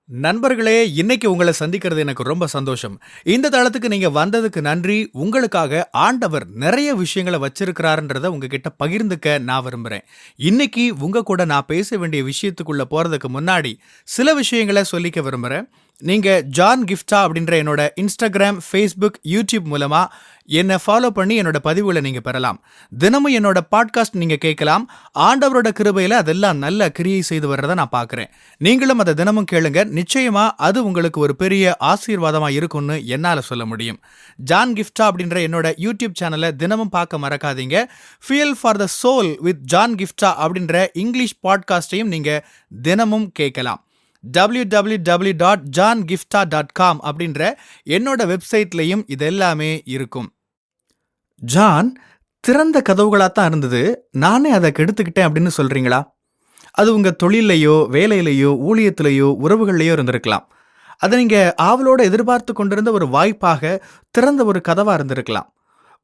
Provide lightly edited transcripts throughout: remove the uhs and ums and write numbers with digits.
நண்பர்களே, இன்னைக்கு உங்கள சந்திக்கிறது எனக்கு ரொம்ப சந்தோஷம். இந்த தளத்துக்கு நீங்க வந்ததுக்கு நன்றி. உங்களுக்காக ஆண்டவர் நெறைய விஷயங்கள வச்சிருக்கிறார்ன்றத உங்ககிட்ட பகிர்ந்துக்க நான் விரும்புறேன். இன்னைக்கு உங்க கூட நான் பேச வேண்டிய விஷயத்துக்குள்ள போறதுக்கு முன்னாடி, சில விஷயங்கள சொல்லிக்க விரும்புறேன். நீங்க ஜான் கிஃப்டா அப்படின்ற என்னோட Instagram, Facebook, YouTube மூலமா என்ன ஃபாலோ பண்ணி என்னோட பதிவுகள நீங்க பெறலாம். தினமும் என்னோட பாட்காஸ்ட் நீங்க கேட்கலாம். ஆண்டவரோட கிருபையில அதெல்லாம் நல்ல கிரியை செய்து வர்றத நான் பார்க்கிறேன். நீங்களும் அத தினமும் கேளுங்க. நிச்சயமா அது உங்களுக்கு ஒரு பெரிய ஆசீர்வாதமா இருக்கும்னு என்னால சொல்ல முடியும். ஜான் கிஃப்டா அப்படின்ற என்னோட யூடியூப் சேனலை தினமும் பார்க்க மறக்காதீங்க. Fuel for the soul with John கிஃப்டா அப்படின்ற இங்கிலீஷ் பாட்காஸ்டையும் நீங்க தினமும் கேட்கலாம். www.johngifta.com அப்படின்ற என்னோட வெப்சைட்லையும் இதெல்லாமே இருக்கும். ஜான் திறந்த கதவுகளா தான் இருந்தது. நானே அதை கெடுத்துக்கிட்டேன் அப்படின்னு சொல்றீங்களா? அது உங்க தொழிலையோ, வேலையிலையோ, ஊழியத்திலேயோ, உறவுகள்லையோ இருந்திருக்கலாம். அதை நீங்க ஆவலோட எதிர்பார்த்து கொண்டிருந்த ஒரு வாய்ப்பாக திறந்த ஒரு கதவா இருந்திருக்கலாம்.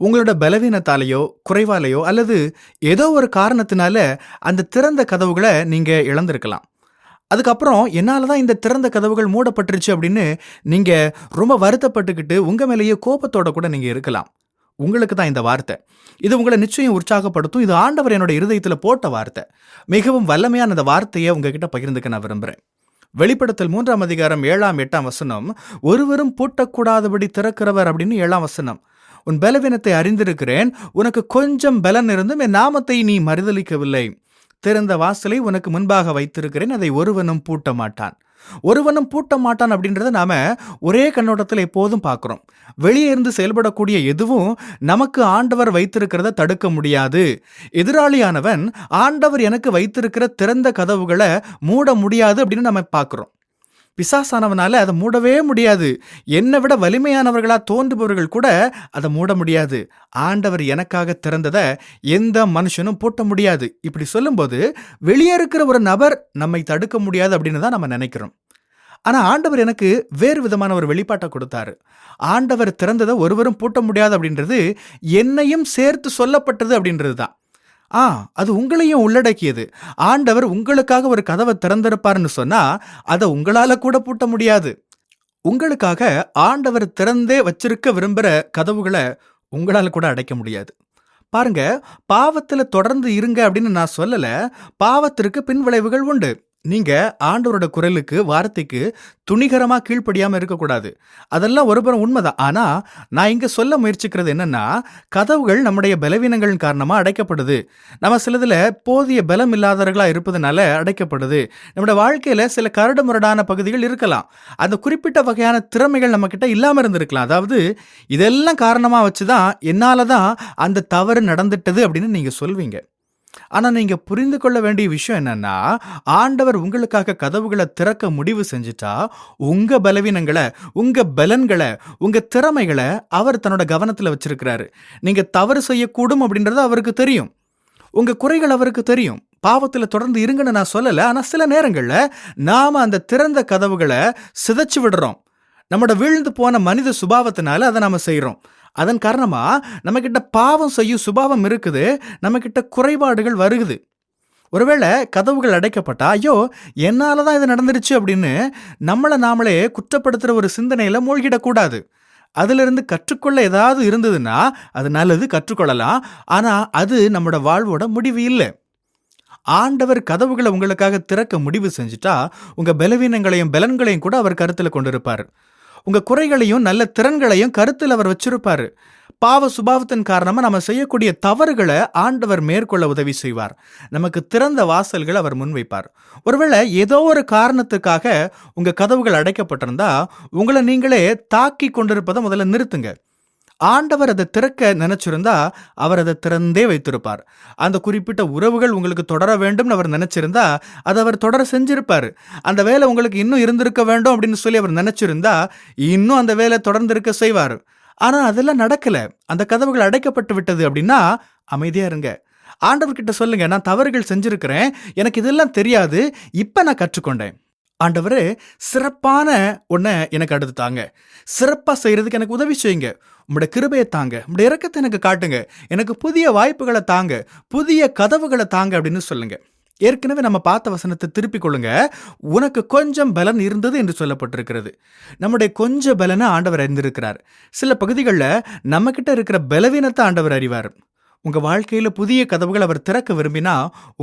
உங்களோட பலவீனத்தாலேயோ, குறைவாலேயோ அல்லது ஏதோ ஒரு காரணத்தினால அந்த திறந்த கதவுகளை நீங்க இழந்திருக்கலாம். அதுக்கப்புறம் என்னால தான் இந்த திறந்த கதவுகள் மூடப்பட்டுருச்சு அப்படின்னு நீங்க ரொம்ப வருத்தப்பட்டுக்கிட்டு உங்க மேலேயே கோபத்தோட கூட நீங்க இருக்கலாம். உங்களுக்கு தான் இந்த வார்த்தை. இது உங்களை நிச்சயம் உற்சாகப்படுத்தும். இது ஆண்டவர் என்னோட இருதயத்துல போட்ட வார்த்தை. மிகவும் வல்லமையான அந்த வார்த்தையை உங்ககிட்ட பகிர்ந்துக்க நான் விரும்புறேன். வெளிப்படுத்தல் 3ஆம் அதிகாரம் 7ஆம் 8ஆம் வசனம், ஒருவரும் பூட்டக்கூடாதபடி திறக்கிறவர் அப்படின்னு 7ஆம் வசனம். உன் பலவீனத்தை அறிந்திருக்கிறேன், உனக்கு கொஞ்சம் பலன் இருந்தும் என் நாமத்தை நீ மறுதலிக்கவில்லை. திறந்த வாசலை உனக்கு முன்பாக வைத்திருக்கிறேன், அதை ஒருவனும் பூட்ட மாட்டான். ஒருவனும் பூட்ட மாட்டான் அப்படின்றத நாம ஒரே கண்ணோட்டத்தில் எப்போதும் பார்க்கிறோம். வெளியே இருந்து செயல்படக்கூடிய எதுவும் நமக்கு ஆண்டவர் வைத்திருக்கிறத தடுக்க முடியாது. எதிராளியானவன் ஆண்டவர் எனக்கு வைத்திருக்கிற திறந்த கதவுகளை மூட முடியாது அப்படின்னு நம்ம பார்க்கிறோம். பிசாசானவனால அதை மூடவே முடியாது. என்னை விட வலிமையானவர்களா தோன்றுபவர்கள் கூட அதை மூட முடியாது. ஆண்டவர் எனக்காக திறந்ததை எந்த மனுஷனும் பூட்ட முடியாது. இப்படி சொல்லும்போது வெளியே இருக்கிற ஒரு நபர் நம்மை தடுக்க முடியாது அப்படின்னு தான் நம்ம நினைக்கிறோம். ஆனா ஆண்டவர் எனக்கு வேறு விதமான ஒரு வெளிப்பாட்டை கொடுத்தாரு. ஆண்டவர் திறந்ததை ஒருவரும் பூட்ட முடியாது அப்படின்றது என்னையும் சேர்த்து சொல்லப்பட்டது அப்படின்றது தான். அது உங்களையும் உள்ளடக்கியது. ஆண்டவர் உங்களுக்காக ஒரு கதவை திறந்திருப்பாருன்னு சொன்னா அதை உங்களால கூட பூட்ட முடியாது. உங்களுக்காக ஆண்டவர் திறந்தே வச்சிருக்க விரும்புற கதவுகளை உங்களால கூட அடைக்க முடியாது. பாருங்க, பாவத்துல தொடர்ந்து இருங்க அப்படின்னு நான் சொல்லல. பாவத்திற்கு பின்விளைவுகள் உண்டு. நீங்க ஆண்டவரோட குரலுக்கு, வார்த்தைக்கு துணிகரமா கீழ்ப்படியாம இருக்கக்கூடாது. அதெல்லாம் ஒருபுறம் உண்மைதான். ஆனா நான் இங்க சொல்ல முயற்சிக்கிறது என்னன்னா, கதவுகள் நம்முடைய பலவீனங்கள் காரணமா அடைக்கப்படுது. நம்ம சிலதுல போதிய பலம் இல்லாதவர்களா இருப்பதனால அடைக்கப்படுது. நம்முடைய வாழ்க்கையில சில கரடு முரடான பகுதிகள் இருக்கலாம். அந்த குறிப்பிட்ட வகையான திறமைகள் நம்ம கிட்ட இல்லாம இருந்திருக்கலாம். அதாவது இதெல்லாம் காரணமா வச்சுதான் என்னாலதான் அந்த தவறு நடந்துட்டது அப்படின்னு நீங்க சொல்வீங்க. ஆனா நீங்க புரிந்து கொள்ள வேண்டிய விஷயம் என்னன்னா, ஆண்டவர் உங்களுக்காக கதவுகளை திறக்க முடிவு செஞ்சுட்டா, உங்க பலவீனங்களை, உங்க பலன்களை, உங்க திறமைகளை அவர் தன்னோட கவனத்துல வச்சிருக்கிறாரு. நீங்க தவறு செய்யக்கூடும் அப்படின்றது அவருக்கு தெரியும். உங்க குறைகள் அவருக்கு தெரியும். பாவத்துல தொடர்ந்து இருங்கன்னு நான் சொல்லல. ஆனா சில நேரங்கள்ல நாம அந்த திறந்த கதவுகளை சிதைச்சு விடுறோம். நம்மோட வீழ்ந்து போன மனித சுபாவத்தினால அதை நாம செய்யறோம். அதன் காரணமா நம்ம கிட்ட பாவம் செய்யும் சுபாவம் இருக்குது. நம்ம கிட்ட குறைபாடுகள் வருகுது. ஒருவேளை கதவுகள் அடைக்கப்பட்டா, ஐயோ என்னாலதான் இது நடந்துருச்சு அப்படின்னு நம்மளை நாமளே குற்றப்படுத்துற ஒரு சிந்தனையில மூழ்கிடக்கூடாது. அதுல இருந்து கற்றுக்கொள்ள ஏதாவது இருந்ததுன்னா அது நல்லது, கற்றுக்கொள்ளலாம். ஆனா அது நம்மளோட வாழ்வோட முடிவு இல்லை. ஆண்டவர் கதவுகளை உங்களுக்காக திறக்க முடிவு செஞ்சுட்டா, உங்க பலவீனங்களையும் பலன்களையும் கூட அவர் கருத்துல கொண்டிருப்பார். உங்க குறைகளையும் நல்ல திறன்களையும் கருத்தில் அவர் வச்சிருப்பாரு. பாவ சுபாவத்தின் காரணமா நம்ம செய்யக்கூடிய தவறுகளை ஆண்டவர் மேற்கொள்ள உதவி செய்வார். நமக்கு திறந்த வாசல்கள் அவர் முன்வைப்பார். ஒருவேளை ஏதோ ஒரு காரணத்துக்காக உங்க கதவுகள் அடைக்கப்பட்டிருந்தா, உங்களை நீங்களே தாக்கி கொண்டிருப்பதை முதல்ல நிறுத்துங்க. ஆண்டவர் அதை திறக்க நினைச்சிருந்தா அவர் அதை திறந்தே வைத்திருப்பார். அந்த குறிப்பிட்ட உறவுகள் உங்களுக்கு தொடர வேண்டும் அவர் நினைச்சிருந்தா அதை அவர் தொடர செஞ்சிருப்பாரு. அந்த வேலை உங்களுக்கு இன்னும் இருந்திருக்க வேண்டும் அப்படின்னு சொல்லி அவர் நினைச்சிருந்தா இன்னும் அந்த வேலை தொடர்ந்து இருக்க செய்வார். ஆனா அதெல்லாம் நடக்கல. அந்த கதவுகள் அடைக்கப்பட்டு விட்டது அப்படின்னா அமைதியா இருங்க. ஆண்டவர்கிட்ட சொல்லுங்க, நான் தவறுகள் செஞ்சிருக்கிறேன், எனக்கு இதெல்லாம் தெரியாது, இப்ப நான் கற்றுக்கொண்டேன். ஆண்டவரே, சிறப்பான ஒன்றை எனக்கு அடுத்து தாங்க. சிறப்பாக செய்கிறதுக்கு எனக்கு உதவி செய்யுங்க. உம்முடைய கிருபையை தாங்க, உம்முடைய இரக்கத்தை எனக்கு காட்டுங்க, எனக்கு புதிய வாய்ப்புகளை தாங்க, புதிய கதவுகளை தாங்க அப்படின்னு சொல்லுங்க. ஏற்கனவே நம்ம பார்த்த வசனத்தை திருப்பிக் கொள்ளுங்க. உனக்கு கொஞ்சம் பலன் இருந்தது என்று சொல்லப்பட்டிருக்கிறது. நம்முடைய கொஞ்ச பலனை ஆண்டவர் அறிந்திருக்கிறார். சில பகுதிகளில் நம்ம கிட்ட இருக்கிற பலவீனத்தை ஆண்டவர் அறிவார். உங்க வாழ்க்கையில புதிய கதவுகள் அவர் திறக்க விரும்பினா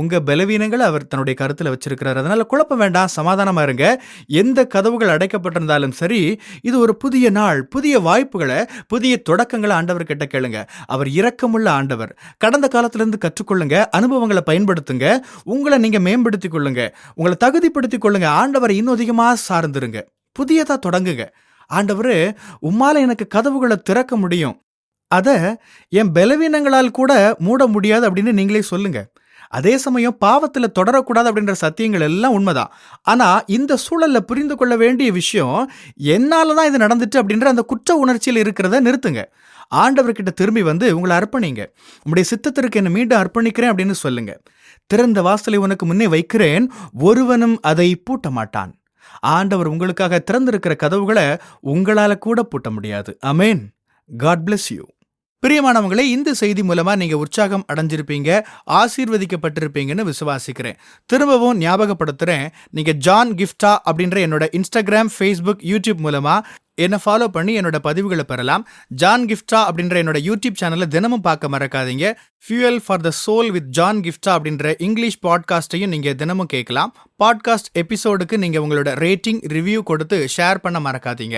உங்க பலவீனங்களை அவர் தன்னுடைய கருத்துல வச்சிருக்கிறார். அதனால குழப்பம் வேண்டாம், சமாதானமா இருங்க. எந்த கதவுகள் அடைக்கப்பட்டிருந்தாலும் சரி, இது ஒரு புதிய நாள், புதிய வாய்ப்புகளை, புதிய தொடக்கங்களை ஆண்டவர் கிட்ட கேளுங்க. அவர் இரக்கமுள்ள ஆண்டவர். கடந்த காலத்திலிருந்து கற்றுக்கொள்ளுங்க, அனுபவங்களை பயன்படுத்துங்க, உங்களை நீங்க மேம்படுத்திக் கொள்ளுங்க, உங்களை தகுதிப்படுத்திக் கொள்ளுங்க. ஆண்டவரை இன்னும் அதிகமா சார்ந்துருங்க, புதியதா தொடங்குங்க. ஆண்டவரு, உம்மால எனக்கு கதவுகளை திறக்க முடியும், அத என் பலவீனங்களால் கூட மூட முடியாது அப்படின்னு நீங்களே சொல்லுங்க. அதே சமயம் பாவத்துல தொடரக்கூடாது அப்படின்ற சத்தியங்கள் எல்லாம் உண்மைதான். ஆனா இந்த சூழல்ல புரிந்து கொள்ள வேண்டிய விஷயம், என்னாலதான் இது நடந்துட்டு அப்படின்ற அந்த குற்ற உணர்ச்சியில் இருக்கிறத நிறுத்துங்க. ஆண்டவர்கிட்ட திரும்பி வந்து உங்களை அர்ப்பணிங்க. உங்களுடைய சித்தத்திற்கு என்ன மீண்டும் அர்ப்பணிக்கிறேன் அப்படின்னு சொல்லுங்க. திறந்த வாசலை உனக்கு முன்னே வைக்கிறேன், ஒருவனும் அதை பூட்ட மாட்டான். ஆண்டவர் உங்களுக்காக திறந்திருக்கிற கதவுகளை உங்களால கூட பூட்ட முடியாது. ஆமென். God bless you. பிரியமானவங்களே, இந்த செய்தி மூலமா நீங்க உற்சாகம் அடைஞ்சிருப்பீங்க, ஆசீர்வதிக்கப்பட்டிருப்பீங்கன்னு விசுவாசிக்கிறேன். திரும்பவும் ஞாபகப்படுத்துறேன், நீங்க ஜான் கிஃப்டா அப்படின்ற என்னோட இன்ஸ்டாகிராம், ஃபேஸ்புக், யூடியூப் மூலமா என்னை ஃபாலோ பண்ணி என்னோட பதிவுகளை பெறலாம். ஜான் கிஃப்டா அப்படின்ற என்னோட யூடியூப் சேனலை தினமும் பார்க்க மறக்காதீங்க. Fuel for the soul with John கிஃப்டா அப்படின்ற இங்கிலீஷ் பாட்காஸ்டையும் நீங்க தினமும் கேட்கலாம். பாட்காஸ்ட் எபிசோடுக்கு நீங்க உங்களோட ரேட்டிங், ரிவ்யூ கொடுத்து ஷேர் பண்ண மறக்காதீங்க.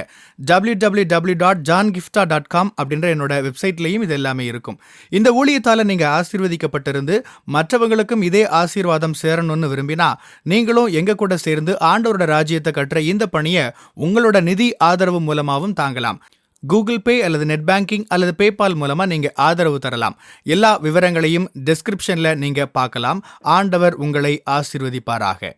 www.johngifta.com அப்படின்ற என்னோட வெப்சைட்லையும் இது எல்லாமே இருக்கும். இந்த ஊழியத்தால நீங்க ஆசீர்வதிக்கப்பட்டிருந்து மற்றவங்களுக்கும் இதே ஆசீர்வாதம் சேரணும்னு விரும்பினா நீங்களும் எங்க கூட சேர்ந்து ஆண்டவரோட ராஜ்யத்தை கட்டுற இந்த பணியை உங்களோட நிதி ஆதரவு மூலமாகவும் தாங்கலாம். கூகுள் பே அல்லது நெட் பேங்கிங் அல்லது பேபால் மூலமா நீங்க ஆதரவு தரலாம். எல்லா விவரங்களையும் டிஸ்கிரிப்ஷன்ல நீங்க பார்க்கலாம். ஆண்டவர் உங்களை ஆசீர்வதிப்பாராக.